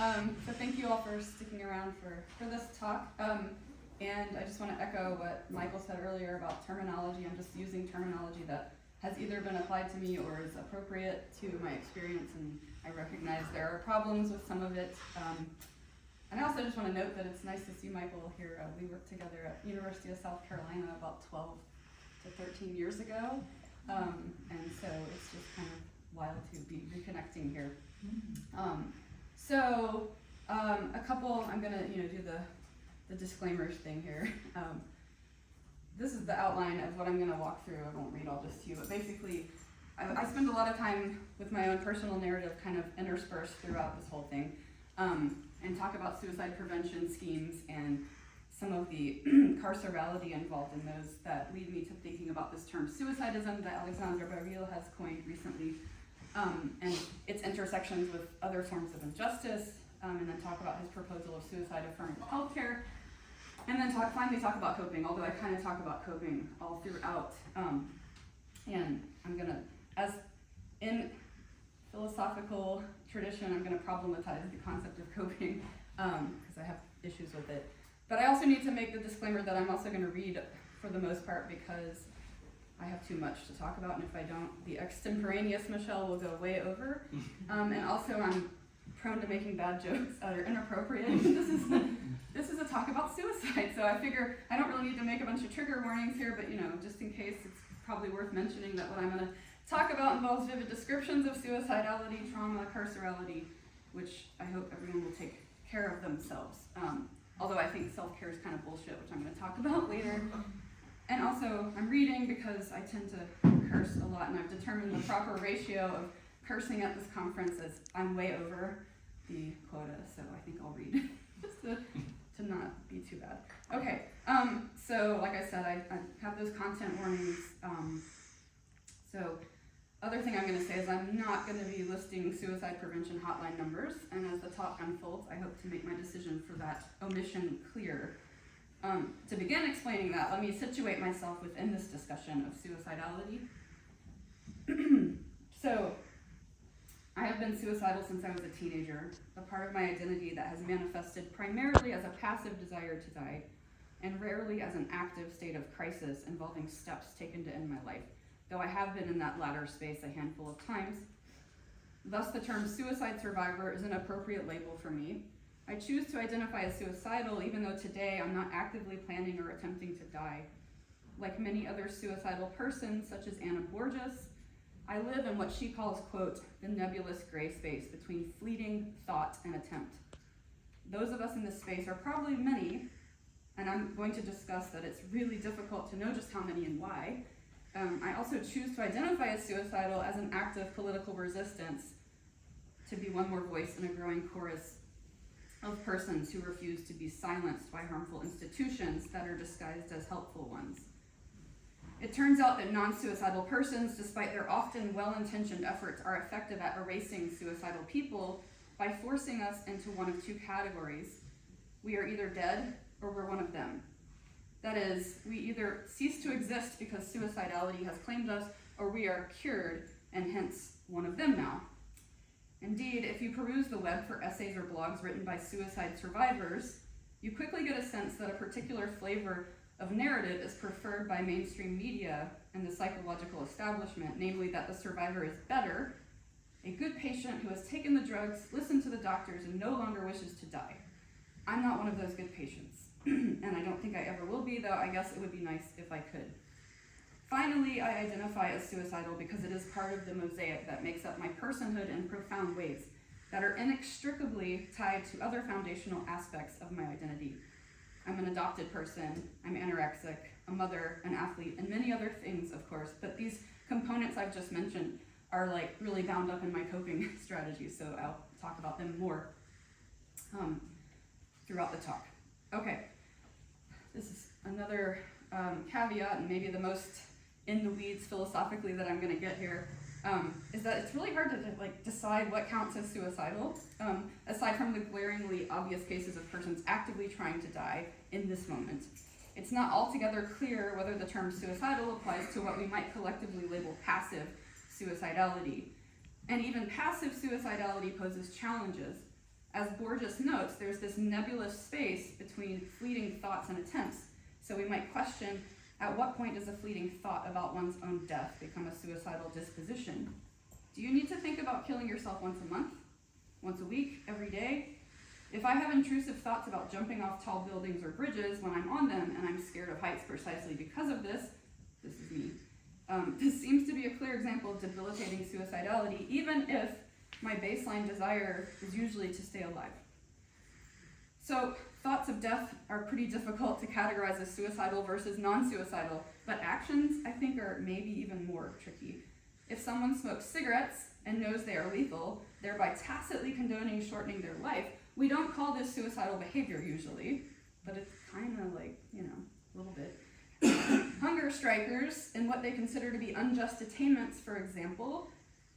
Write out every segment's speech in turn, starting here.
So thank you all for sticking around for this talk. And I just want to echo what Michael said earlier about terminology. I'm just using terminology that has either been applied to me or is appropriate to my experience, and I recognize there are problems with some of it. And I also just want to note that it's nice to see Michael here. We worked together at University of South Carolina about 12 to 13 years ago. And so it's just kind of wild to be reconnecting here. A couple, I'm gonna do the disclaimers thing here. This is the outline of what I'm gonna walk through. I won't read all this to you, but basically, I spend a lot of time with my own personal narrative kind of interspersed throughout this whole thing, and talk about suicide prevention schemes and some of the carcerality involved in those that lead me to thinking about this term suicidism that Alexandre Baril has coined recently, and its intersections with other forms of injustice, and then talk about his proposal of suicide-affirming healthcare, and then finally talk about coping, although I kind of talk about coping all throughout. And I'm going to, as in philosophical tradition, I'm going to problematize the concept of coping, because I have issues with it. But I also need to make the disclaimer that I'm also going to read for the most part because I have too much to talk about, and if I don't, the extemporaneous Michelle will go way over. And also I'm prone to making bad jokes that are inappropriate. This is a talk about suicide, so I figure I don't really need to make a bunch of trigger warnings here, but just in case, it's probably worth mentioning that what I'm going to talk about involves vivid descriptions of suicidality, trauma, carcerality, which I hope everyone will take care of themselves. Although I think self-care is kind of bullshit, which I'm going to talk about later. And also, I'm reading because I tend to curse a lot, and I've determined the proper ratio of cursing at this conference as I'm way over the quota, so I think I'll read just to not be too bad. Okay, so like I said, I have those content warnings. So other thing I'm going to say is I'm not going to be listing suicide prevention hotline numbers, and as the talk unfolds, I hope to make my decision for that omission clear. To begin explaining that, let me situate myself within this discussion of suicidality. So, I have been suicidal since I was a teenager, a part of my identity that has manifested primarily as a passive desire to die, and rarely as an active state of crisis involving steps taken to end my life, though I have been in that latter space a handful of times. Thus, the term suicide survivor is an appropriate label for me. I choose to identify as suicidal even though today I'm not actively planning or attempting to die. Like many other suicidal persons, such as Anna Borges, I live in what she calls, quote, the nebulous gray space between fleeting thought and attempt. Those of us in this space are probably many, and I'm going to discuss that it's really difficult to know just how many and why. I also choose to identify as suicidal as an act of political resistance, to be one more voice in a growing chorus of persons who refuse to be silenced by harmful institutions that are disguised as helpful ones. It turns out that non-suicidal persons, despite their often well-intentioned efforts, are effective at erasing suicidal people by forcing us into one of two categories. We are either dead or we're one of them. That is, we either cease to exist because suicidality has claimed us, or we are cured and hence one of them now. Indeed, if you peruse the web for essays or blogs written by suicide survivors, you quickly get a sense that a particular flavor of narrative is preferred by mainstream media and the psychological establishment, namely that the survivor is better, a good patient who has taken the drugs, listened to the doctors, and no longer wishes to die. I'm not one of those good patients, and I don't think I ever will be, though I guess it would be nice if I could. Finally, I identify as suicidal because it is part of the mosaic that makes up my personhood in profound ways that are inextricably tied to other foundational aspects of my identity. I'm an adopted person, I'm anorexic, a mother, an athlete, and many other things, of course, but these components I've just mentioned are like really bound up in my coping strategies, so I'll talk about them more throughout the talk. Okay, this is another caveat, and maybe the most in the weeds philosophically that I'm going to get here, is that it's really hard to decide what counts as suicidal, aside from the glaringly obvious cases of persons actively trying to die in this moment. It's not altogether clear whether the term suicidal applies to what we might collectively label passive suicidality. And even passive suicidality poses challenges. As Borges notes, there's this nebulous space between fleeting thoughts and attempts. So we might question, at what point does a fleeting thought about one's own death become a suicidal disposition? Do you need to think about killing yourself once a month? Once a week? Every day? If I have intrusive thoughts about jumping off tall buildings or bridges when I'm on them, and I'm scared of heights precisely because of this is me. This seems to be a clear example of debilitating suicidality, even if my baseline desire is usually to stay alive. So thoughts of death are pretty difficult to categorize as suicidal versus non-suicidal, but actions, I think, are maybe even more tricky. If someone smokes cigarettes and knows they are lethal, thereby tacitly condoning shortening their life, we don't call this suicidal behavior usually, but it's kind of like, a little bit. Hunger strikers, and what they consider to be unjust attainments, for example,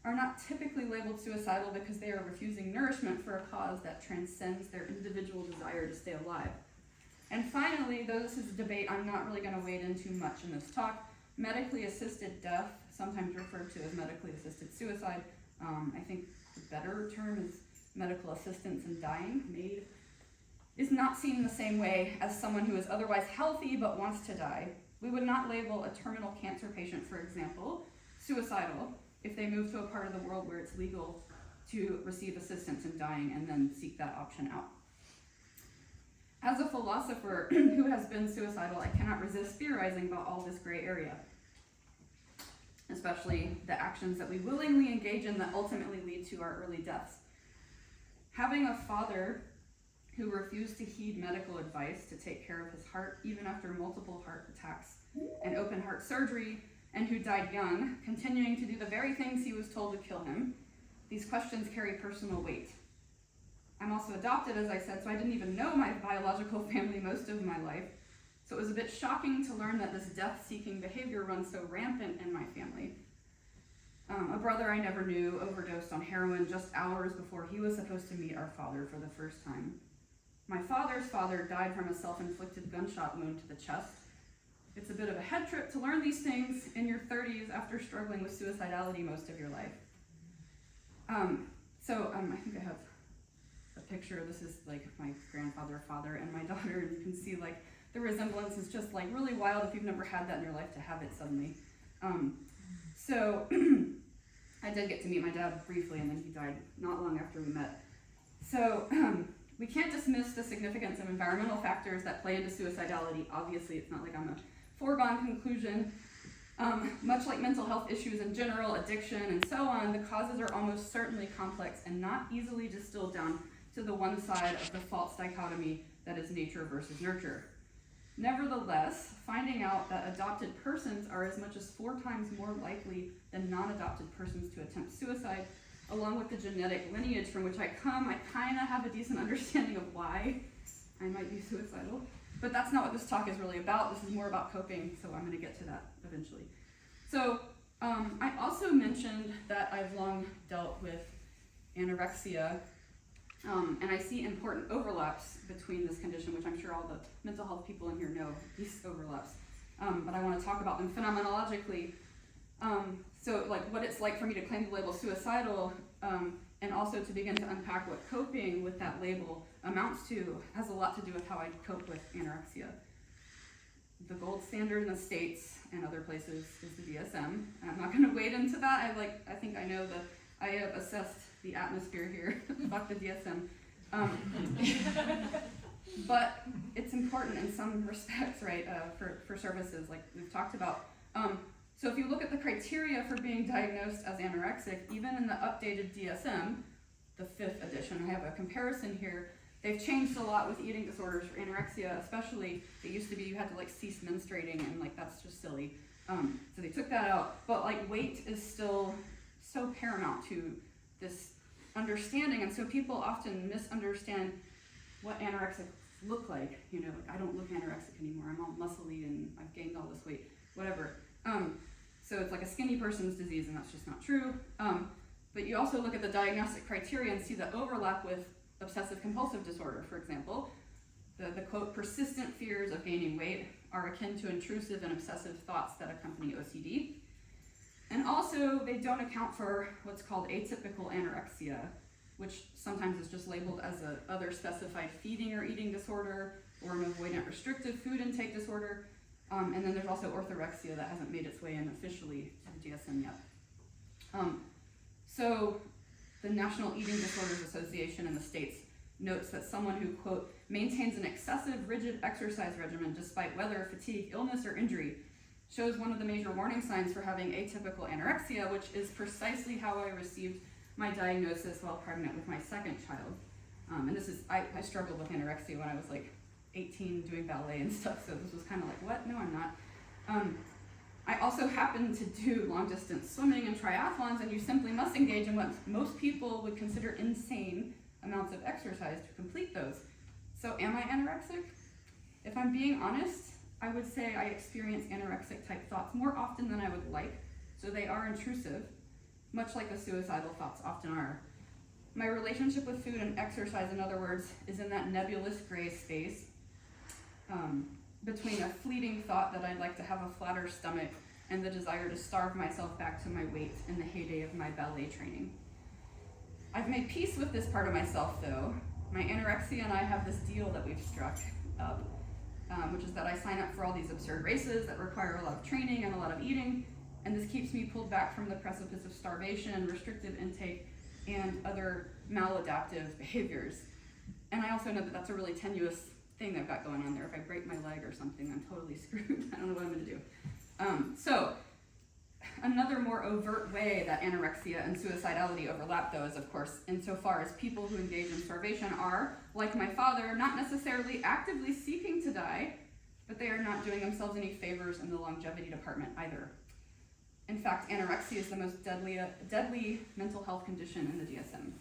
are not typically labeled suicidal because they are refusing nourishment for a cause that transcends their individual desire to stay alive. And finally, though this is a debate I'm not really going to wade into much in this talk, medically assisted death, sometimes referred to as medically assisted suicide, I think the better term is medical assistance in dying, MAID, is not seen in the same way as someone who is otherwise healthy but wants to die. We would not label a terminal cancer patient, for example, suicidal if they move to a part of the world where it's legal to receive assistance in dying and then seek that option out. As a philosopher who has been suicidal, I cannot resist theorizing about all this gray area, especially the actions that we willingly engage in that ultimately lead to our early deaths. Having a father who refused to heed medical advice to take care of his heart, even after multiple heart attacks and open heart surgery, and who died young, continuing to do the very things he was told would kill him, these questions carry personal weight. I'm also adopted, as I said, so I didn't even know my biological family most of my life. So it was a bit shocking to learn that this death-seeking behavior runs so rampant in my family. A brother I never knew overdosed on heroin just hours before he was supposed to meet our father for the first time. My father's father died from a self-inflicted gunshot wound to the chest. It's a bit of a head trip to learn these things in your 30s after struggling with suicidality most of your life. I think I have a picture. This is like my grandfather, father, and my daughter, and you can see like the resemblance is just like really wild if you've never had that in your life to have it suddenly. I did get to meet my dad briefly, and then he died not long after we met. So we can't dismiss the significance of environmental factors that play into suicidality. Obviously, it's not like I'm a foregone conclusion. Much like mental health issues in general, addiction, and so on, the causes are almost certainly complex and not easily distilled down to the one side of the false dichotomy that is nature versus nurture. Nevertheless, finding out that adopted persons are as much as 4 times more likely than non-adopted persons to attempt suicide, along with the genetic lineage from which I come, I kind of have a decent understanding of why I might be suicidal. But that's not what this talk is really about. This is more about coping, so I'm going to get to that eventually. So I also mentioned that I've long dealt with anorexia, and I see important overlaps between this condition, which I'm sure all the mental health people in here know these overlaps. But I want to talk about them phenomenologically. So like what it's like for me to claim the label suicidal, and also to begin to unpack what coping with that label amounts to, has a lot to do with how I cope with anorexia. The gold standard in the States and other places is the DSM. And I'm not going to wade into that. I think I know I have assessed the atmosphere here. Fuck the DSM. But it's important in some respects, right, for services like we've talked about. So if you look at the criteria for being diagnosed as anorexic, even in the updated DSM, the 5th edition, I have a comparison here. They've changed a lot with eating disorders for anorexia, especially. It used to be you had to like cease menstruating, and like that's just silly. So they took that out. But like weight is still so paramount to this understanding, and so people often misunderstand what anorexics look like. Like I don't look anorexic anymore. I'm all muscly and I've gained all this weight, whatever. So it's like a skinny person's disease, and that's just not true. But you also look at the diagnostic criteria and see the overlap with obsessive compulsive disorder, for example. The quote, persistent fears of gaining weight are akin to intrusive and obsessive thoughts that accompany OCD. And also, they don't account for what's called atypical anorexia. which sometimes is just labeled as a other specified feeding or eating disorder, or an avoidant restrictive food intake disorder. And then there's also orthorexia that hasn't made its way in officially to the DSM yet. So the National Eating Disorders Association in the States notes that someone who, quote, maintains an excessive rigid exercise regimen despite weather, fatigue, illness, or injury shows one of the major warning signs for having atypical anorexia, which is precisely how I received my diagnosis while pregnant with my second child. And this is, I struggled with anorexia when I was like 18 doing ballet and stuff, so this was kind of like, what? No, I'm not. I also happen to do long distance swimming and triathlons, and you simply must engage in what most people would consider insane amounts of exercise to complete those. So am I anorexic? If I'm being honest, I would say I experience anorexic type thoughts more often than I would like, so they are intrusive, much like the suicidal thoughts often are. My relationship with food and exercise, in other words, is in that nebulous gray space between a fleeting thought that I'd like to have a flatter stomach and the desire to starve myself back to my weight in the heyday of my ballet training. I've made peace with this part of myself, though. My anorexia and I have this deal that we've struck up, which is that I sign up for all these absurd races that require a lot of training and a lot of eating, and this keeps me pulled back from the precipice of starvation, restrictive intake, and other maladaptive behaviors. And I also know that that's a really tenuous thing I've got going on there. If I break my leg or something, I'm totally screwed. I don't know what I'm going to do. So another more overt way that anorexia and suicidality overlap, though, is, of course, insofar as people who engage in starvation are, like my father, not necessarily actively seeking to die, but they are not doing themselves any favors in the longevity department either. In fact, anorexia is the most deadly mental health condition in the DSM.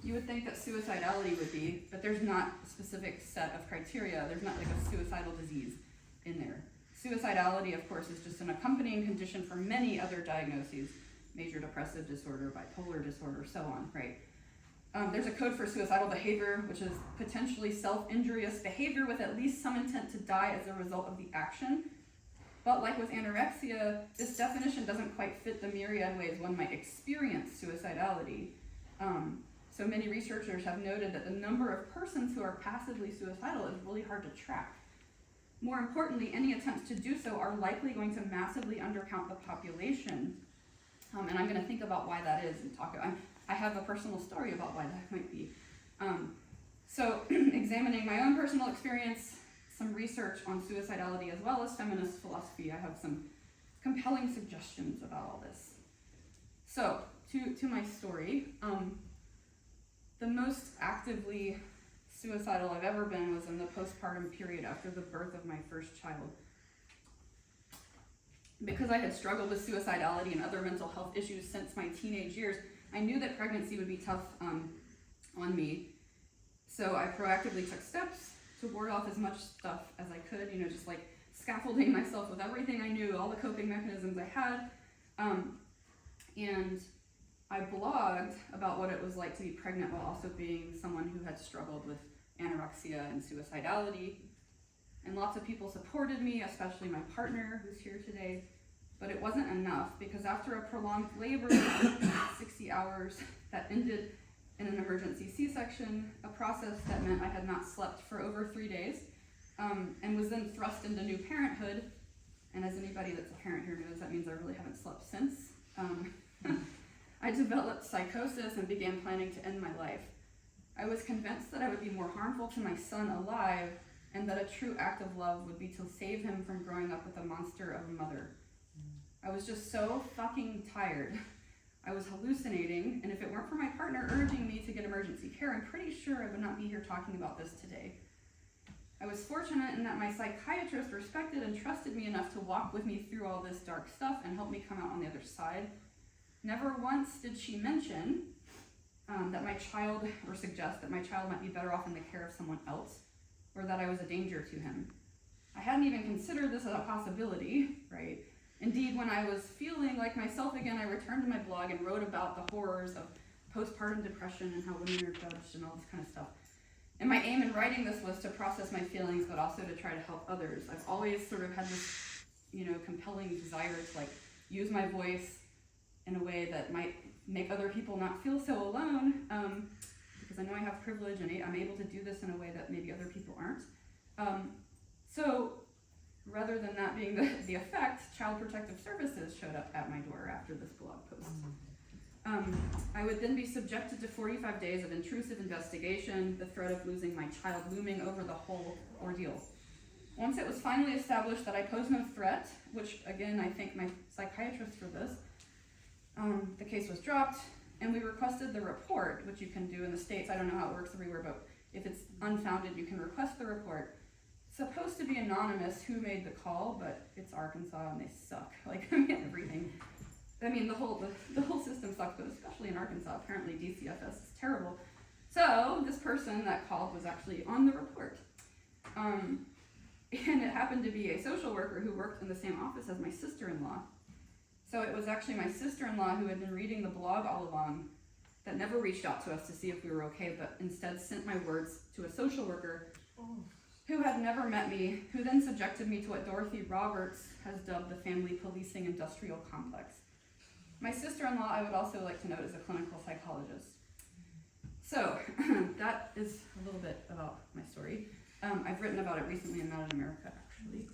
You would think that suicidality would be, but there's not a specific set of criteria. There's not like a suicidal disease in there. Suicidality, of course, is just an accompanying condition for many other diagnoses, major depressive disorder, bipolar disorder, so on, right? There's a code for suicidal behavior, which is potentially self-injurious behavior with at least some intent to die as a result of the action. But like with anorexia, this definition doesn't quite fit the myriad ways one might experience suicidality. So many researchers have noted that the number of persons who are passively suicidal is really hard to track. More importantly, any attempts to do so are likely going to massively undercount the population. And I'm going to think about why that is and talk. I have a personal story about why that might be. So examining my own personal experience, some research on suicidality, as well as feminist philosophy, I have some compelling suggestions about all this. So to my story, the most actively suicidal I've ever been was in the postpartum period after the birth of my first child. Because I had struggled with suicidality and other mental health issues since my teenage years, I knew that pregnancy would be tough on me. So I proactively took steps to ward off as much stuff as I could, just like scaffolding myself with everything I knew, all the coping mechanisms I had. And I blogged about what it was like to be pregnant while also being someone who had struggled with anorexia and suicidality. And lots of people supported me, especially my partner who's here today. But it wasn't enough, because after a prolonged labor, 60 hours, that ended in an emergency C-section, a process that meant I had not slept for over 3 days, and was then thrust into new parenthood. And as anybody that's a parent here knows, that means I really haven't slept since. I developed psychosis and began planning to end my life. I was convinced that I would be more harmful to my son alive, and that a true act of love would be to save him from growing up with a monster of a mother. I was just so fucking tired. I was hallucinating, and if it weren't for my partner urging me to get emergency care, I'm pretty sure I would not be here talking about this today. I was fortunate in that my psychiatrist respected and trusted me enough to walk with me through all this dark stuff and help me come out on the other side. Never once did she mention that my child, or suggest that my child might be better off in the care of someone else, or that I was a danger to him. I hadn't even considered this as a possibility, right? Indeed, when I was feeling like myself again, I returned to my blog and wrote about the horrors of postpartum depression and how women are judged and all this kind of stuff. And my aim in writing this was to process my feelings, but also to try to help others. I've always sort of had this, compelling desire to use my voice in a way that might make other people not feel so alone, because I know I have privilege and I'm able to do this in a way that maybe other people aren't. So rather than that being the effect, Child Protective Services showed up at my door after this blog post. I would then be subjected to 45 days of intrusive investigation, the threat of losing my child looming over the whole ordeal. Once it was finally established that I posed no threat, which again, I thank my psychiatrist for this, the case was dropped, and we requested the report, which you can do in the States. I don't know how it works everywhere, but if it's unfounded, you can request the report. It's supposed to be anonymous who made the call, but it's Arkansas and they suck. Like, I mean, everything. I mean, the whole system sucks, but especially in Arkansas. Apparently DCFS is terrible. So this person that called was actually on the report. And it happened to be a social worker who worked in the same office as my sister-in-law. So it was actually my sister-in-law who had been reading the blog all along that never reached out to us to see if we were okay, but instead sent my words to a social worker who had never met me, who then subjected me to what Dorothy Roberts has dubbed the family policing industrial complex. My sister-in-law, I would also like to note, is a clinical psychologist. So that is a little bit about my story. I've written about it recently in Mad in America, actually.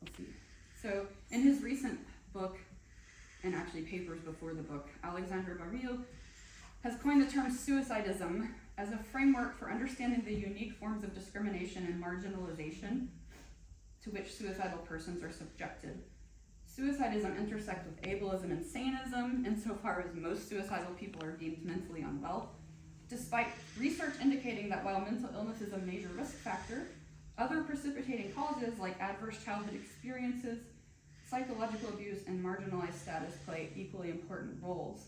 Let's see. So in his recent book, and actually papers before the book, Alexandre Baril has coined the term suicidism as a framework for understanding the unique forms of discrimination and marginalization to which suicidal persons are subjected. Suicidism intersects with ableism and saneism insofar as most suicidal people are deemed mentally unwell, despite research indicating that while mental illness is a major risk factor, other precipitating causes like adverse childhood experiences, psychological abuse, and marginalized status play equally important roles.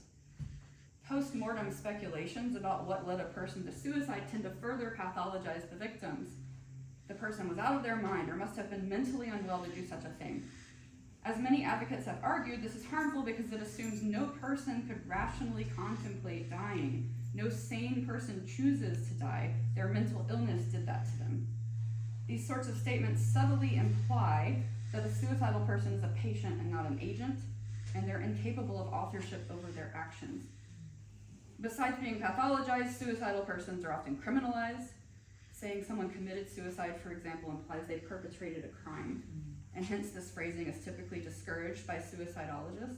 Post-mortem speculations about what led a person to suicide tend to further pathologize the victims. The person was out of their mind or must have been mentally unwell to do such a thing. As many advocates have argued, this is harmful because it assumes no person could rationally contemplate dying. No sane person chooses to die. Their mental illness did that to them. These sorts of statements subtly imply that a suicidal person is a patient and not an agent, and they're incapable of authorship over their actions. Besides being pathologized, suicidal persons are often criminalized. Saying someone committed suicide, for example, implies they perpetrated a crime, and hence this phrasing is typically discouraged by suicidologists.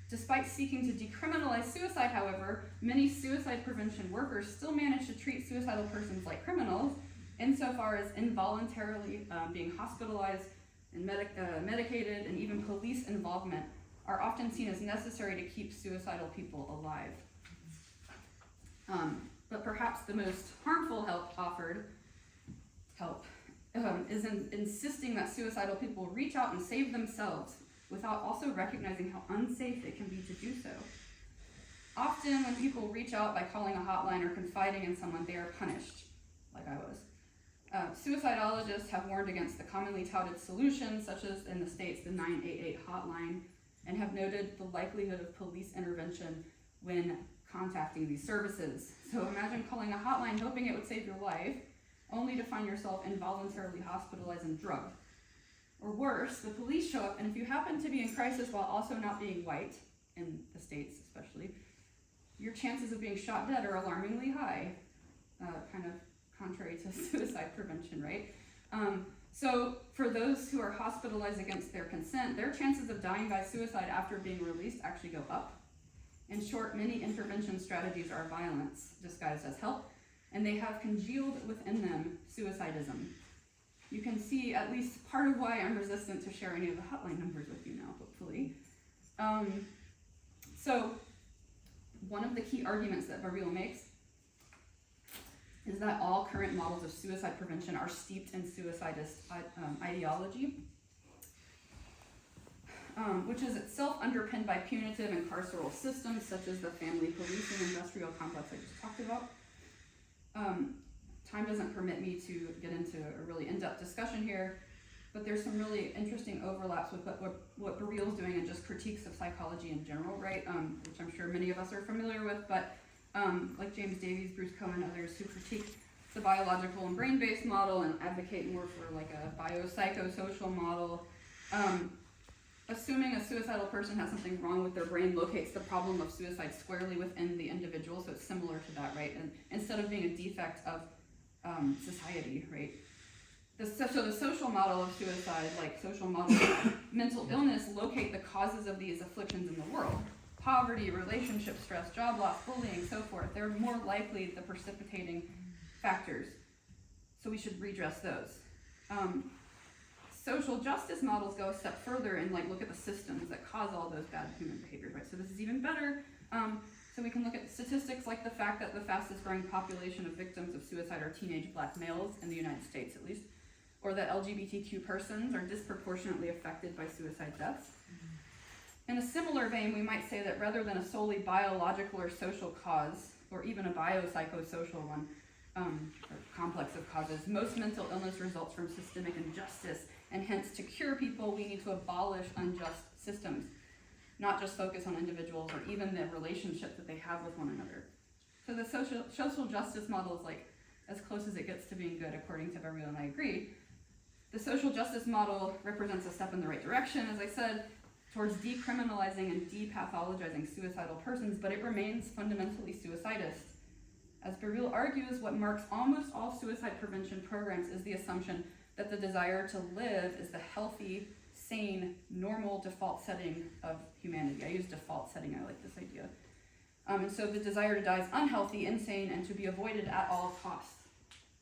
Despite seeking to decriminalize suicide, however, many suicide prevention workers still manage to treat suicidal persons like criminals, insofar as involuntarily being hospitalized and medicated, and even police involvement are often seen as necessary to keep suicidal people alive. But perhaps the most harmful help offered is insisting that suicidal people reach out and save themselves without also recognizing how unsafe it can be to do so. Often when people reach out by calling a hotline or confiding in someone, they are punished, like I was. Suicidologists have warned against the commonly touted solutions, such as in the States, the 988 hotline, and have noted the likelihood of police intervention when contacting these services. So imagine calling a hotline hoping it would save your life, only to find yourself involuntarily hospitalized and drugged. Or worse, the police show up, and if you happen to be in crisis while also not being white, in the States especially, your chances of being shot dead are alarmingly high, kind of contrary to suicide prevention, right? So for those who are hospitalized against their consent, their chances of dying by suicide after being released actually go up. In short, many intervention strategies are violence disguised as help, and they have congealed within them suicidism. You can see at least part of why I'm resistant to share any of the hotline numbers with you now, hopefully. So one of the key arguments that Baril makes is that all current models of suicide prevention are steeped in suicidist ideology, which is itself underpinned by punitive and carceral systems such as the family policing industrial complex I just talked about. Time doesn't permit me to get into a really in-depth discussion here, but there's some really interesting overlaps with what Baril's doing and just critiques of psychology in general, right? Which I'm sure many of us are familiar with, but like James Davies, Bruce Cohen, others who critique the biological and brain-based model and advocate more for like a biopsychosocial model. assuming a suicidal person has something wrong with their brain locates the problem of suicide squarely within the individual, so it's similar to that, right? And instead of being a defect of society, right? So the social model of suicide, like social model of mental illness, locate the causes of these afflictions in the world. Poverty, relationship stress, job loss, bullying, so forth. They're more likely the precipitating factors. So we should redress those. Social justice models go a step further and look at the systems that cause all those bad human behaviors, right? So this is even better. So we can look at statistics like the fact that the fastest growing population of victims of suicide are teenage black males in the United States, at least, or that LGBTQ persons are disproportionately affected by suicide deaths. In a similar vein, we might say that rather than a solely biological or social cause, or even a biopsychosocial one, or complex of causes, most mental illness results from systemic injustice, and hence to cure people, we need to abolish unjust systems, not just focus on individuals or even the relationship that they have with one another. So the social justice model is as close as it gets to being good, according to Baril, and I agree. The social justice model represents a step in the right direction, as I said, towards decriminalizing and depathologizing suicidal persons, but it remains fundamentally suicidist. As Baril argues, what marks almost all suicide prevention programs is the assumption that the desire to live is the healthy, sane, normal default setting of humanity. I use default setting, I like this idea. And so the desire to die is unhealthy, insane, and to be avoided at all costs.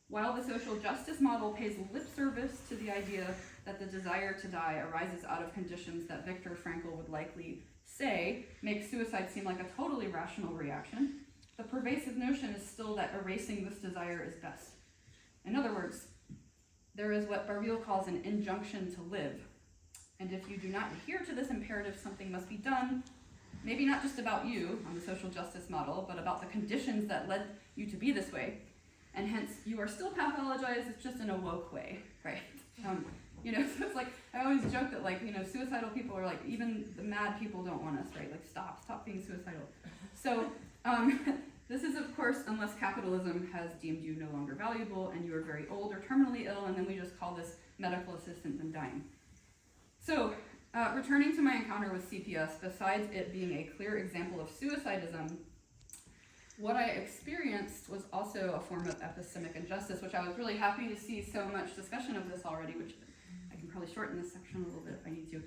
While the social justice model pays lip service to the idea that the desire to die arises out of conditions that Viktor Frankl would likely say make suicide seem like a totally rational reaction, the pervasive notion is still that erasing this desire is best. In other words, there is what Baril calls an injunction to live. And if you do not adhere to this imperative, something must be done, maybe not just about you on the social justice model, but about the conditions that led you to be this way. And hence, you are still pathologized, it's just in a woke way, right? So it's I always joke that suicidal people are even the mad people don't want us, right? Stop being suicidal. So this is, of course, unless capitalism has deemed you no longer valuable and you are very old or terminally ill, and then we just call this medical assistance and dying. So, returning to my encounter with CPS, besides it being a clear example of suicidism, what I experienced was also a form of epistemic injustice, which I was really happy to see so much discussion of this already, which I can probably shorten this section a little bit if I need to.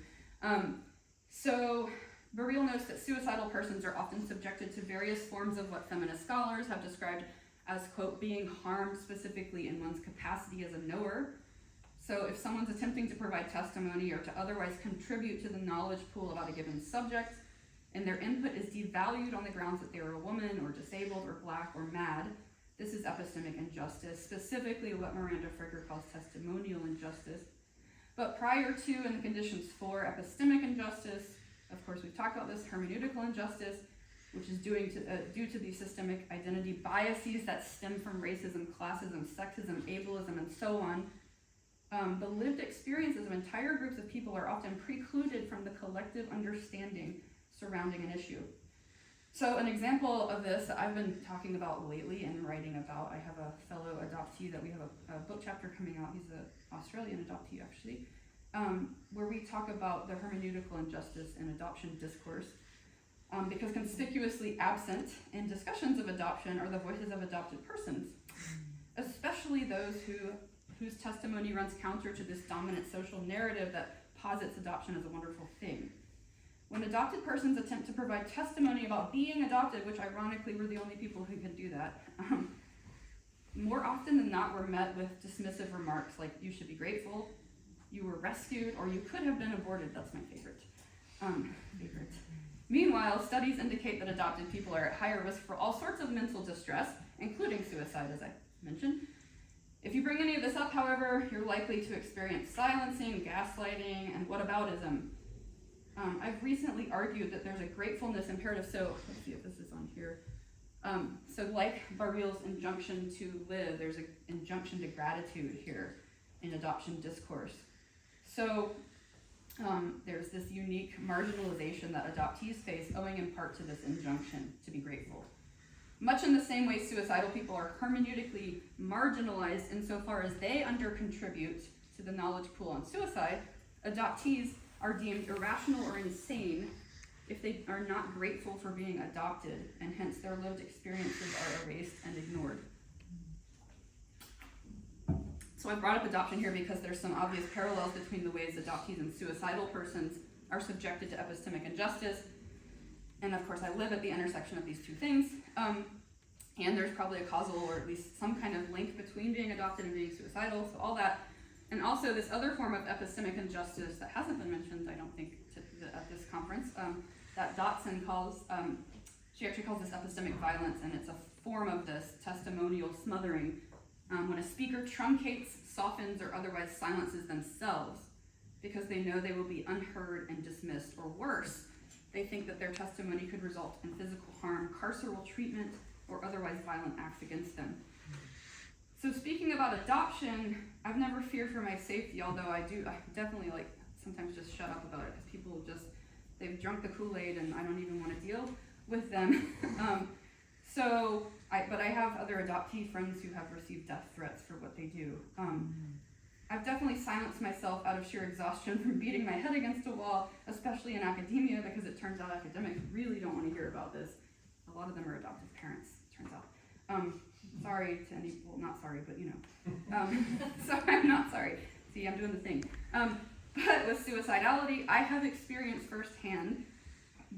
So Baril notes that suicidal persons are often subjected to various forms of what feminist scholars have described as, quote, being harmed specifically in one's capacity as a knower. So if someone's attempting to provide testimony or to otherwise contribute to the knowledge pool about a given subject, and their input is devalued on the grounds that they are a woman or disabled or black or mad, this is epistemic injustice, specifically what Miranda Fricker calls testimonial injustice. But prior to and the conditions for epistemic injustice, of course we've talked about this, hermeneutical injustice, which is due to the systemic identity biases that stem from racism, classism, sexism, ableism, and so on. The lived experiences of entire groups of people are often precluded from the collective understanding surrounding an issue. So an example of this that I've been talking about lately and writing about, I have a fellow adoptee that we have a book chapter coming out, he's an Australian adoptee actually, where we talk about the hermeneutical injustice in adoption discourse, because conspicuously absent in discussions of adoption are the voices of adopted persons, especially those whose testimony runs counter to this dominant social narrative that posits adoption as a wonderful thing. When adopted persons attempt to provide testimony about being adopted, which ironically we're the only people who can do that, more often than not we're met with dismissive remarks like, you should be grateful, you were rescued, or you could have been aborted. That's my favorite. Meanwhile, studies indicate that adopted people are at higher risk for all sorts of mental distress, including suicide, as I mentioned. If you bring any of this up, however, you're likely to experience silencing, gaslighting, and whataboutism. I've recently argued that there's a gratefulness imperative, so let's see if this is on here. So like Baril's injunction to live, there's an injunction to gratitude here in adoption discourse. So there's this unique marginalization that adoptees face owing in part to this injunction to be grateful. Much in the same way suicidal people are hermeneutically marginalized insofar as they undercontribute to the knowledge pool on suicide, adoptees are deemed irrational or insane if they are not grateful for being adopted, and hence their lived experiences are erased and ignored. So I brought up adoption here because there's some obvious parallels between the ways adoptees and suicidal persons are subjected to epistemic injustice. And of course, I live at the intersection of these two things. And there's probably a causal or at least some kind of link between being adopted and being suicidal, so all that. And also this other form of epistemic injustice that hasn't been mentioned, I don't think, at this conference, that Dotson calls, she actually calls this epistemic violence, and it's a form of this testimonial smothering when a speaker truncates, softens, or otherwise silences themselves because they know they will be unheard and dismissed, or worse, they think that their testimony could result in physical harm, carceral treatment, or otherwise violent acts against them. So speaking about adoption, I've never feared for my safety, although I definitely sometimes just shut up about it because people they've drunk the Kool-Aid and I don't even want to deal with them. But I have other adoptee friends who have received death threats for what they do. I've definitely silenced myself out of sheer exhaustion from beating my head against a wall, especially in academia, because it turns out academics really don't want to hear about this. A lot of them are adoptive parents, it turns out. Sorry to any, well, not sorry, but you know. So I'm not sorry. See, I'm doing the thing. But with suicidality, I have experienced firsthand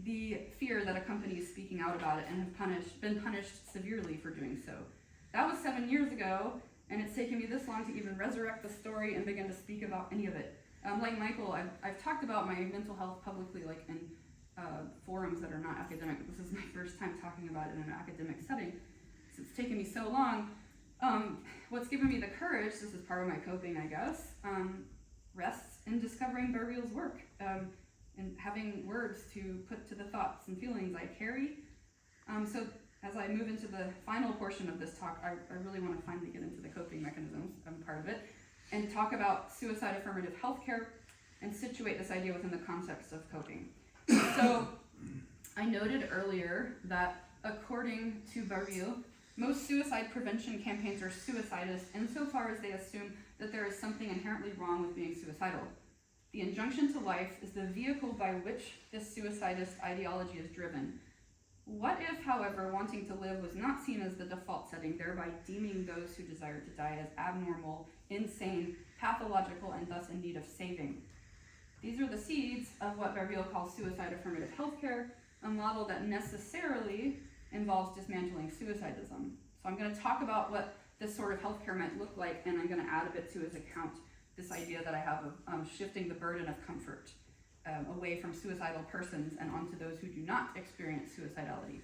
the fear that accompanies speaking out about it and have been punished severely for doing so. That was 7 years ago, and it's taken me this long to even resurrect the story and begin to speak about any of it. Like Michael, I've talked about my mental health publicly, in forums that are not academic. This is my first time talking about it in an academic setting. So it's taken me so long. What's given me the courage, this is part of my coping, I guess, rests in discovering Burial's work and having words to put to the thoughts and feelings I carry. So as I move into the final portion of this talk, I really want to finally get into the coping mechanisms, part of it, and talk about suicide affirmative healthcare and situate this idea within the context of coping. So I noted earlier that according to Burial, most suicide prevention campaigns are suicidist insofar as they assume that there is something inherently wrong with being suicidal. The injunction to life is the vehicle by which this suicidist ideology is driven. What if, however, wanting to live was not seen as the default setting, thereby deeming those who desire to die as abnormal, insane, pathological, and thus in need of saving? These are the seeds of what Burial calls suicide affirmative healthcare, a model that necessarily involves dismantling suicidism. So I'm going to talk about what this sort of healthcare might look like, and I'm going to add a bit to his account this idea that I have of shifting the burden of comfort away from suicidal persons and onto those who do not experience suicidality.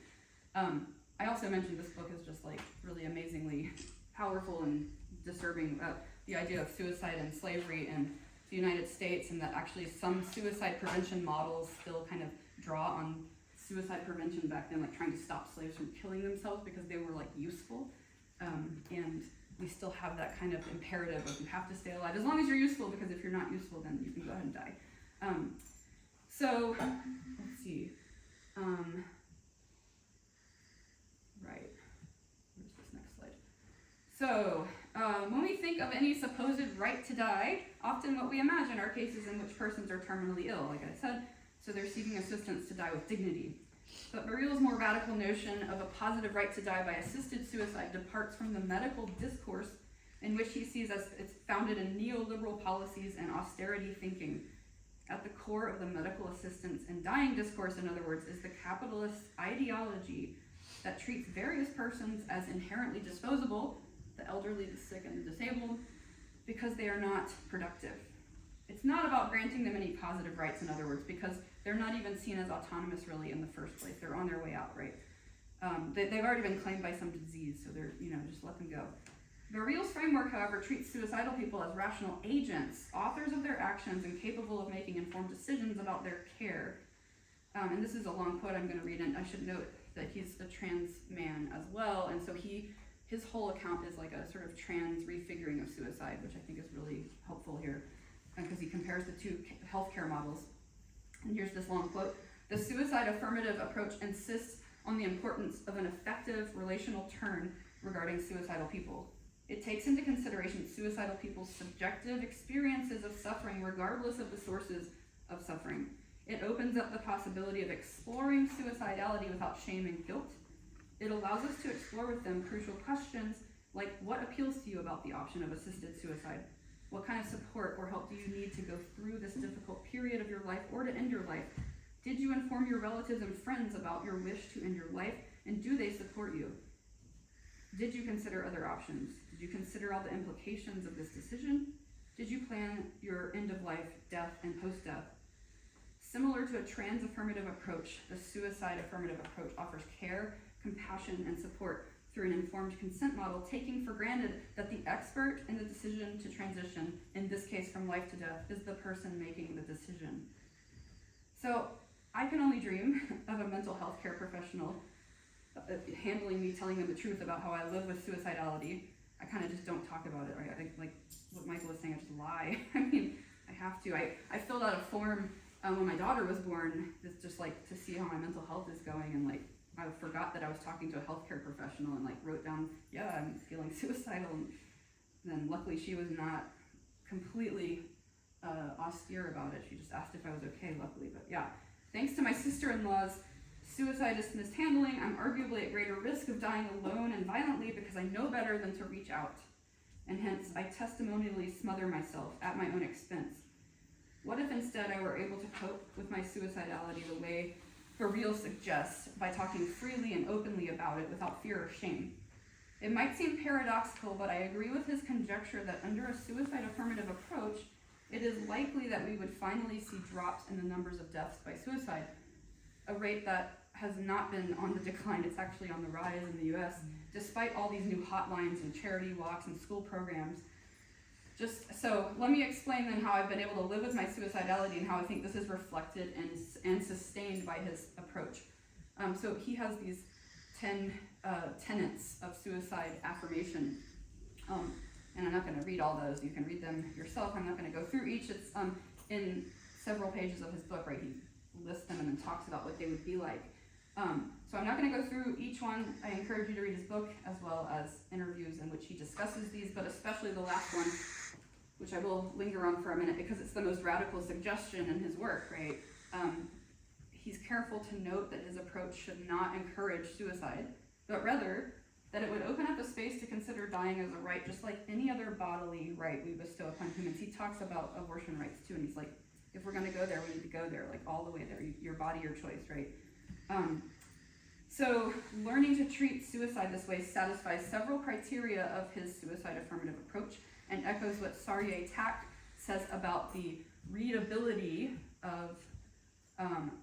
I also mentioned this book is just really amazingly powerful and disturbing about the idea of suicide and slavery in the United States, and that actually some suicide prevention models still kind of draw on suicide prevention back then, trying to stop slaves from killing themselves because they were useful. And we still have that kind of imperative of you have to stay alive as long as you're useful, because if you're not useful, then you can go ahead and die. So let's see. Right. Where's this next slide? So when we think of any supposed right to die, often what we imagine are cases in which persons are terminally ill, like I said, so they're seeking assistance to die with dignity. But Burial's more radical notion of a positive right to die by assisted suicide departs from the medical discourse, in which he sees as it's founded in neoliberal policies and austerity thinking. At the core of the medical assistance and dying discourse, in other words, is the capitalist ideology that treats various persons as inherently disposable, the elderly, the sick, and the disabled, because they are not productive. It's not about granting them any positive rights, in other words, because they're not even seen as autonomous really in the first place. They're on their way out, right? They've already been claimed by some disease, so they're, just let them go. Burial's framework, however, treats suicidal people as rational agents, authors of their actions, and capable of making informed decisions about their care. And this is a long quote I'm going to read, and I should note that he's a trans man as well, and so his whole account is a sort of trans refiguring of suicide, which I think is really helpful here, because he compares the two healthcare models. And here's this long quote. The suicide affirmative approach insists on the importance of an effective relational turn regarding suicidal people. It takes into consideration suicidal people's subjective experiences of suffering regardless of the sources of suffering. It opens up the possibility of exploring suicidality without shame and guilt. It allows us to explore with them crucial questions like, what appeals to you about the option of assisted suicide? What kind of support or help do you need to go through this difficult period of your life or to end your life? Did you inform your relatives and friends about your wish to end your life, and do they support you? Did you consider other options? Did you consider all the implications of this decision? Did you plan your end of life, death, and post-death? Similar to a trans affirmative approach, the suicide affirmative approach offers care, compassion, and support through an informed consent model, taking for granted that the expert in the decision to transition, in this case from life to death, is the person making the decision. So I can only dream of a mental health care professional handling me, telling them the truth about how I live with suicidality. I kind of just don't talk about it, right? I think, like what Michael was saying, I just lie. I mean, I have to. I filled out a form when my daughter was born, just like to see how my mental health is going, and like I forgot that I was talking to a healthcare professional and like wrote down, yeah, I'm feeling suicidal. And then luckily she was not completely austere about it. She just asked if I was okay, luckily. But yeah, thanks to my sister-in-law's suicidist mishandling, I'm arguably at greater risk of dying alone and violently because I know better than to reach out. And hence, I testimonially smother myself at my own expense. What if instead I were able to cope with my suicidality the way For Real suggests, by talking freely and openly about it without fear or shame? It might seem paradoxical, but I agree with his conjecture that under a suicide affirmative approach, it is likely that we would finally see drops in the numbers of deaths by suicide, a rate that has not been on the decline. It's actually on the rise in the US, despite all these new hotlines and charity walks and school programs. So let me explain then how I've been able to live with my suicidality and how I think this is reflected and sustained by his approach. So he has these 10 tenets of suicide affirmation. And I'm not going to read all those. You can read them yourself. I'm not going to go through each. It's in several pages of his book, right? He lists them and then talks about what they would be like. So I'm not going to go through each one. I encourage you to read his book as well as interviews in which he discusses these, but especially the last one, which I will linger on for a minute because it's the most radical suggestion in his work, right? He's careful to note that his approach should not encourage suicide, but rather that it would open up a space to consider dying as a right, just like any other bodily right we bestow upon humans. He talks about abortion rights too, and he's like, if we're going to go there, we need to go there, like all the way there. Your body, your choice, right? So learning to treat suicide this way satisfies several criteria of his suicide affirmative approach and echoes what Sarye Tack says about the readability of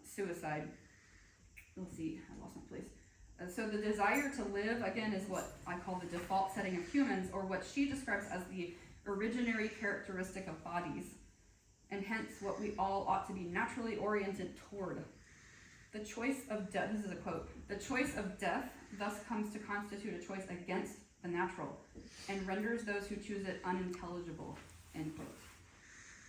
suicide. Let's see, I lost my place. So the desire to live, again, is what I call the default setting of humans, or what she describes as the originary characteristic of bodies, and hence what we all ought to be naturally oriented toward. The choice of death, this is a quote, the choice of death thus comes to constitute a choice against the natural, and renders those who choose it unintelligible, end quote.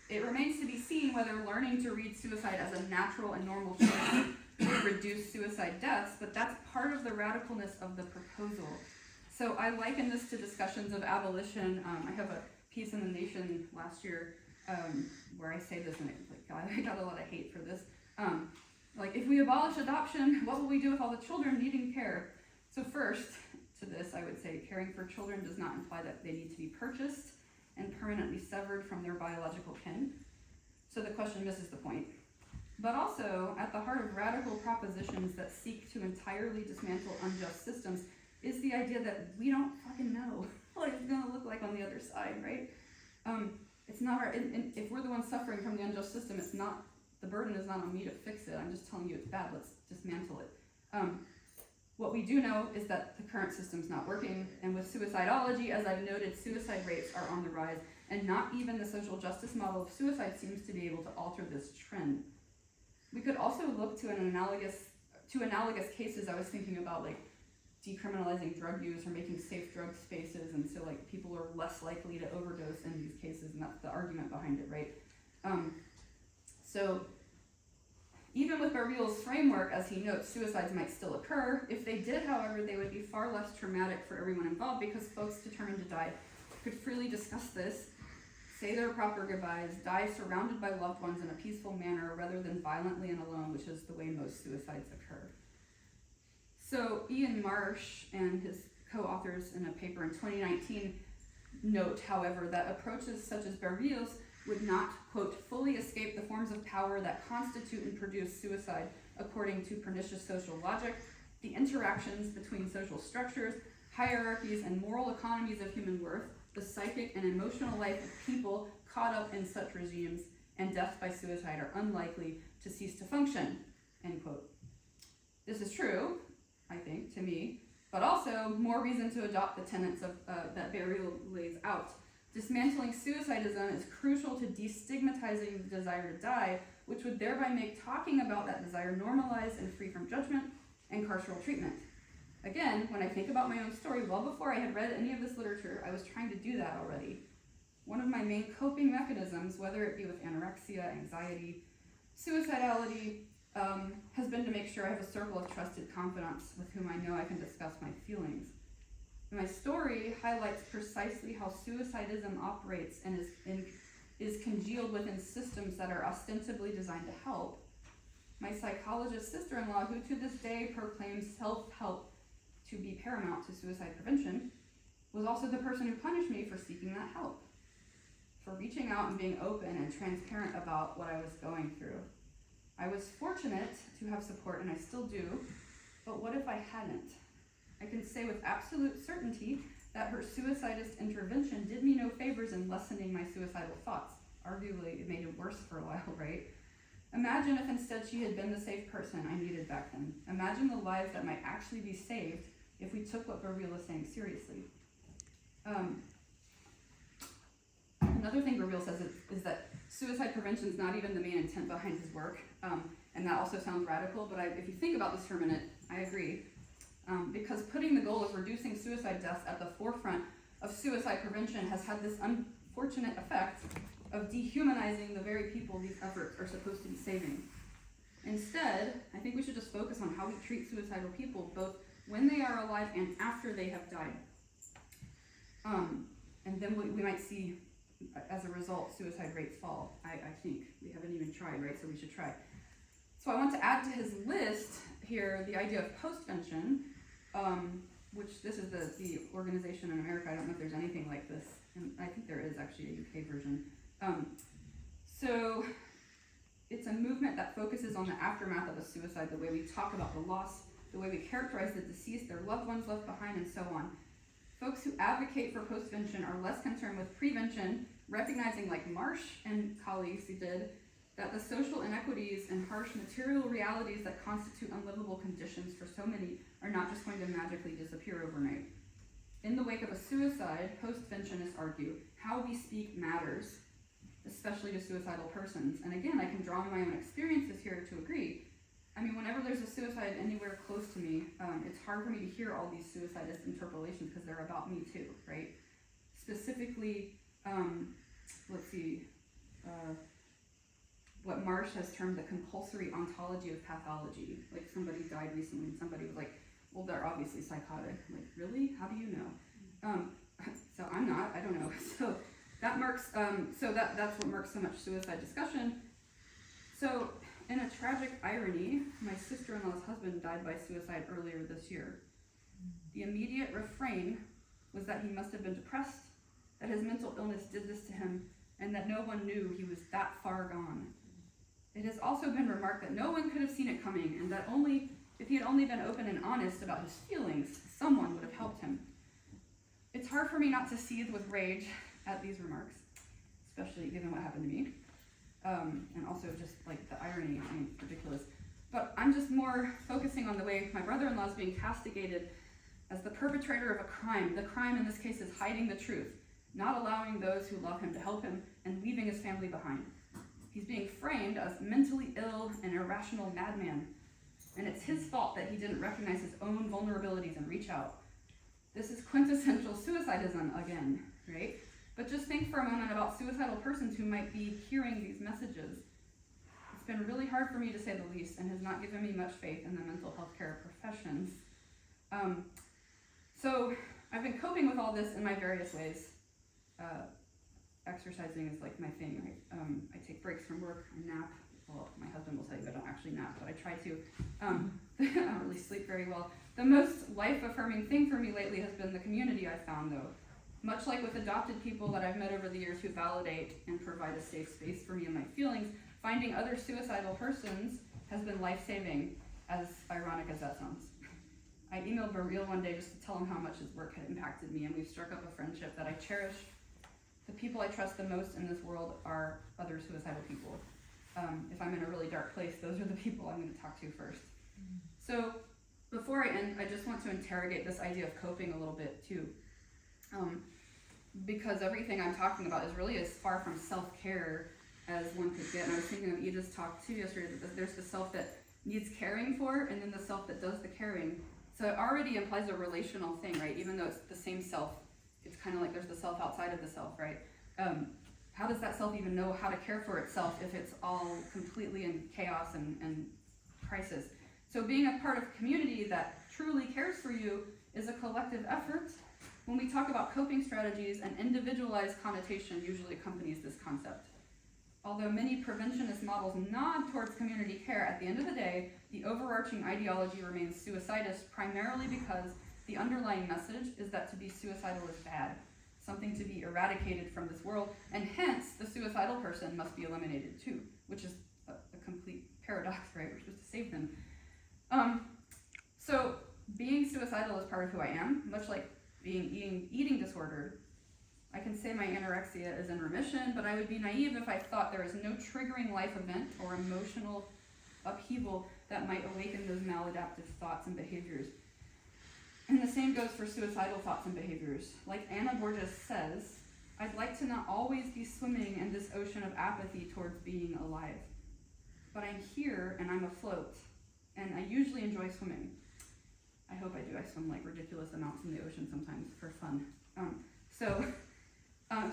It remains to be seen whether learning to read suicide as a natural and normal choice would reduce suicide deaths, but that's part of the radicalness of the proposal. So I liken this to discussions of abolition. I have a piece in The Nation last year where I say this, and I got a lot of hate for this. Like, if we abolish adoption, what will we do with all the children needing care? So first, to this, I would say caring for children does not imply that they need to be purchased and permanently severed from their biological kin. So the question misses the point. But also, at the heart of radical propositions that seek to entirely dismantle unjust systems is the idea that we don't fucking know what it's going to look like on the other side, right? It's not our, and if we're the ones suffering from the unjust system, it's not, the burden is not on me to fix it. I'm just telling you it's bad. Let's dismantle it. What we do know is that the current system's not working, and with suicidology, as I've noted, suicide rates are on the rise, and not even the social justice model of suicide seems to be able to alter this trend. We could also look to analogous cases. I was thinking about like decriminalizing drug use or making safe drug spaces, and so like people are less likely to overdose in these cases, and that's the argument behind it, right? So even with Barreel's framework, as he notes, suicides might still occur. If they did, however, they would be far less traumatic for everyone involved because folks determined to die could freely discuss this, say their proper goodbyes, die surrounded by loved ones in a peaceful manner rather than violently and alone, which is the way most suicides occur. So Ian Marsh and his co-authors in a paper in 2019 note, however, that approaches such as Berrios would not, quote, fully escape the forms of power that constitute and produce suicide according to pernicious social logic, the interactions between social structures, hierarchies, and moral economies of human worth, the psychic and emotional life of people caught up in such regimes, and death by suicide are unlikely to cease to function, end quote. This is true, I think, to me, but also more reason to adopt the tenets of that Berrios lays out. Dismantling suicidism is crucial to destigmatizing the desire to die, which would thereby make talking about that desire normalized and free from judgment and carceral treatment. Again, when I think about my own story, well before I had read any of this literature, I was trying to do that already. One of my main coping mechanisms, whether it be with anorexia, anxiety, suicidality, has been to make sure I have a circle of trusted confidants with whom I know I can discuss my feelings. My story highlights precisely how suicidism operates and is congealed within systems that are ostensibly designed to help. My psychologist sister-in-law, who to this day proclaims self-help to be paramount to suicide prevention, was also the person who punished me for seeking that help, for reaching out and being open and transparent about what I was going through. I was fortunate to have support, and I still do, but what if I hadn't? I can say with absolute certainty that her suicidist intervention did me no favors in lessening my suicidal thoughts. Arguably, it made it worse for a while, right? Imagine if instead she had been the safe person I needed back then. Imagine the lives that might actually be saved if we took what Berrios was saying seriously. Another thing Berrios says is that suicide prevention is not even the main intent behind his work, and that also sounds radical, but if you think about this for a minute, I agree. Because putting the goal of reducing suicide deaths at the forefront of suicide prevention has had this unfortunate effect of dehumanizing the very people these efforts are supposed to be saving. Instead, I think we should just focus on how we treat suicidal people, both when they are alive and after they have died. And then we might see, as a result, suicide rates fall. I think. We haven't even tried, right? So we should try. So I want to add to his list here the idea of postvention, which this is the organization in America. I don't know if there's anything like this, and I think there is actually a UK version. So it's a movement that focuses on the aftermath of a suicide, the way we talk about the loss, the way we characterize the deceased, their loved ones left behind, and so on. Folks who advocate for postvention are less concerned with prevention, recognizing, like Marsh and colleagues who did, that the social inequities and harsh material realities that constitute unlivable conditions for so many are not just going to magically disappear overnight. In the wake of a suicide, postventionists argue how we speak matters, especially to suicidal persons. And again, I can draw on my own experiences here to agree. I mean, whenever there's a suicide anywhere close to me, it's hard for me to hear all these suicidist interpolations because they're about me too, right? Specifically, what Marsh has termed the compulsory ontology of pathology. Like somebody died recently and somebody was like, well, they're obviously psychotic. I'm like, really? How do you know? So I'm not, I don't know. So that marks, that's what marks so much suicide discussion. So in a tragic irony, my sister-in-law's husband died by suicide earlier this year. The immediate refrain was that he must have been depressed, that his mental illness did this to him, and that no one knew he was that far gone. It has also been remarked that no one could have seen it coming, and that if he had only been open and honest about his feelings, someone would have helped him. It's hard for me not to seethe with rage at these remarks, especially given what happened to me. And also just like the irony, I mean, it's ridiculous. But I'm just more focusing on the way my brother-in-law is being castigated as the perpetrator of a crime. The crime in this case is hiding the truth, not allowing those who love him to help him, and leaving his family behind. He's being framed as mentally ill and irrational madman, and it's his fault that he didn't recognize his own vulnerabilities and reach out. This is quintessential suicidism again, right? But just think for a moment about suicidal persons who might be hearing these messages. It's been really hard for me to say the least, and has not given me much faith in the mental health care professions. So I've been coping with all this in my various ways. exercising is like my thing. I take breaks from work, I nap. Well, my husband will tell you I don't actually nap, but I try to. I don't really sleep very well. The most life-affirming thing for me lately has been the community I've found, though. Much like with adopted people that I've met over the years who validate and provide a safe space for me and my feelings, finding other suicidal persons has been life-saving, as ironic as that sounds. I emailed Baril one day just to tell him how much his work had impacted me, and we've struck up a friendship that I cherish. The people I trust the most in this world are other suicidal people. If I'm in a really dark place, those are the people I'm going to talk to first. So before I end, I just want to interrogate this idea of coping a little bit too. Because everything I'm talking about is really as far from self-care as one could get. And I was thinking of Edith's talk too yesterday, that there's the self that needs caring for, and then the self that does the caring. So it already implies a relational thing, right? Even though it's the same self, it's kind of like there's the self outside of the self, right? How does that self even know how to care for itself if it's all completely in chaos and crisis? So being a part of a community that truly cares for you is a collective effort. When we talk about coping strategies, an individualized connotation usually accompanies this concept. Although many preventionist models nod towards community care, at the end of the day, the overarching ideology remains suicidist primarily because the underlying message is that to be suicidal is bad, something to be eradicated from this world, and hence the suicidal person must be eliminated too, which is a complete paradox, right? We're supposed to save them. So being suicidal is part of who I am, much like being eating disordered. I can say my anorexia is in remission, but I would be naive if I thought there is no triggering life event or emotional upheaval that might awaken those maladaptive thoughts and behaviors. And the same goes for suicidal thoughts and behaviors. Like Anna Borges says, I'd like to not always be swimming in this ocean of apathy towards being alive. But I'm here and I'm afloat, and I usually enjoy swimming. I hope I do. I swim like ridiculous amounts in the ocean sometimes for fun.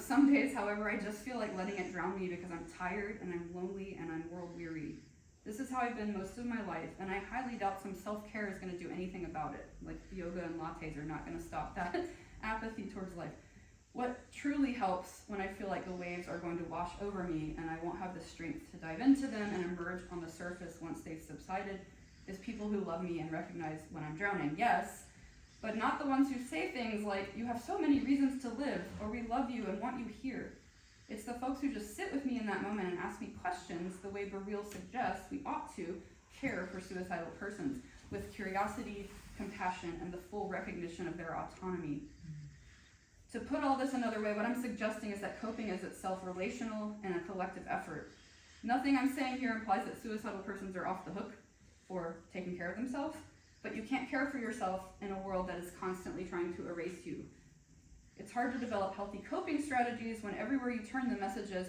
Some days, however, I just feel like letting it drown me because I'm tired and I'm lonely and I'm world weary. This is how I've been most of my life, and I highly doubt some self-care is going to do anything about it. Like yoga and lattes are not going to stop that apathy towards life. What truly helps when I feel like the waves are going to wash over me and I won't have the strength to dive into them and emerge on the surface once they've subsided is people who love me and recognize when I'm drowning. Yes, but not the ones who say things like, you have so many reasons to live, or we love you and want you here. It's the folks who just sit with me in that moment and ask me questions the way Baril suggests we ought to care for suicidal persons, with curiosity, compassion, and the full recognition of their autonomy. To put all this another way, what I'm suggesting is that coping is itself relational and a collective effort. Nothing I'm saying here implies that suicidal persons are off the hook for taking care of themselves, but you can't care for yourself in a world that is constantly trying to erase you. It's hard to develop healthy coping strategies when everywhere you turn the message is,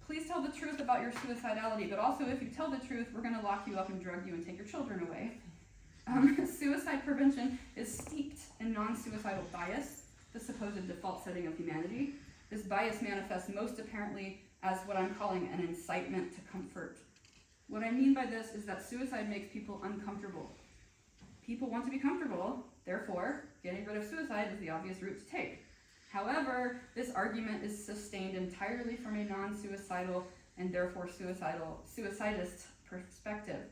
please tell the truth about your suicidality, but also if you tell the truth, we're going to lock you up and drug you and take your children away. Suicide prevention is steeped in non-suicidal bias, the supposed default setting of humanity. This bias manifests most apparently as what I'm calling an incitement to comfort. What I mean by this is that suicide makes people uncomfortable. People want to be comfortable, therefore, getting rid of suicide is the obvious route to take. However, this argument is sustained entirely from a non-suicidal and therefore suicidist perspective.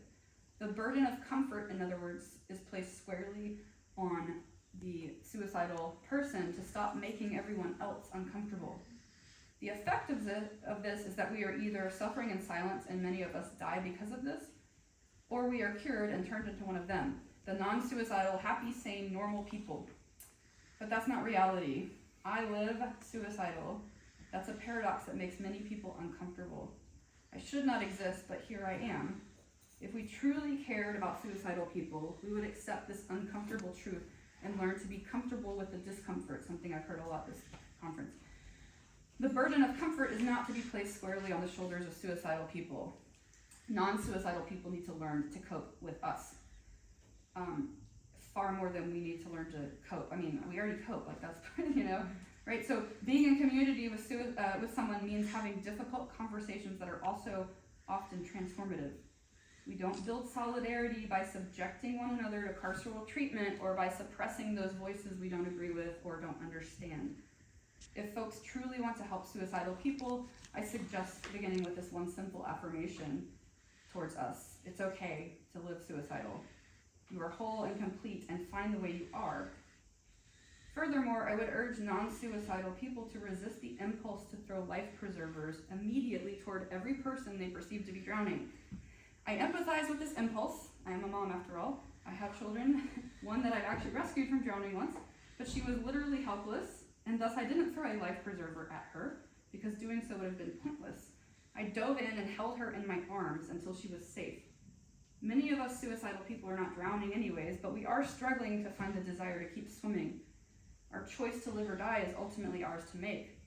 The burden of comfort, in other words, is placed squarely on the suicidal person to stop making everyone else uncomfortable. The effect of this is that we are either suffering in silence, and many of us die because of this, or we are cured and turned into one of them, the non-suicidal, happy, sane, normal people. But that's not reality. I live suicidal. That's a paradox that makes many people uncomfortable. I should not exist, but here I am. If we truly cared about suicidal people, we would accept this uncomfortable truth and learn to be comfortable with the discomfort, something I've heard a lot this conference. The burden of comfort is not to be placed squarely on the shoulders of suicidal people. Non-suicidal people need to learn to cope with us. Far more than we need to learn to cope. I mean, we already cope, like that's, right? So being in community with someone means having difficult conversations that are also often transformative. We don't build solidarity by subjecting one another to carceral treatment or by suppressing those voices we don't agree with or don't understand. If folks truly want to help suicidal people, I suggest beginning with this one simple affirmation towards us. It's okay to live suicidal. You are whole and complete, and fine the way you are. Furthermore, I would urge non-suicidal people to resist the impulse to throw life preservers immediately toward every person they perceive to be drowning. I empathize with this impulse. I am a mom after all. I have children, one that I've actually rescued from drowning once, but she was literally helpless, and thus I didn't throw a life preserver at her, because doing so would have been pointless. I dove in and held her in my arms until she was safe. Many of us suicidal people are not drowning anyways, but we are struggling to find the desire to keep swimming. Our choice to live or die is ultimately ours to make.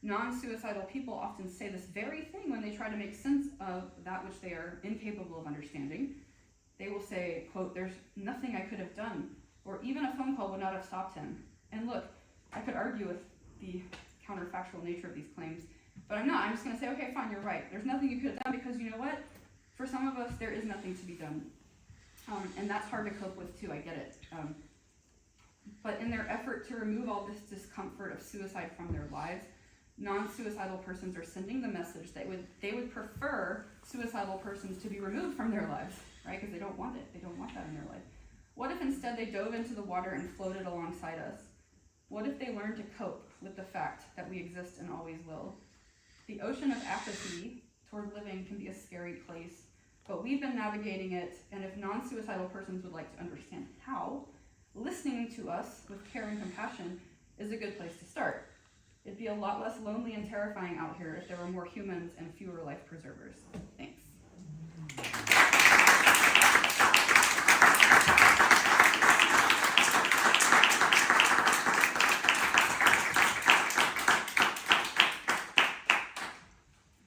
Non-suicidal people often say this very thing when they try to make sense of that which they are incapable of understanding. They will say, quote, "There's nothing I could have done," or even a phone call would not have stopped him. And look, I could argue with the counterfactual nature of these claims, but I'm not. I'm just going to say, okay, fine, you're right. There's nothing you could have done, because you know what? For some of us, there is nothing to be done. And that's hard to cope with too, I get it. But in their effort to remove all this discomfort of suicide from their lives, non-suicidal persons are sending the message that they would prefer suicidal persons to be removed from their lives, right? Because they don't want it. They don't want that in their life. What if instead they dove into the water and floated alongside us? What if they learned to cope with the fact that we exist and always will? The ocean of apathy toward living can be a scary place, but we've been navigating it, and if non-suicidal persons would like to understand how, listening to us with care and compassion is a good place to start. It'd be a lot less lonely and terrifying out here if there were more humans and fewer life preservers. Thanks.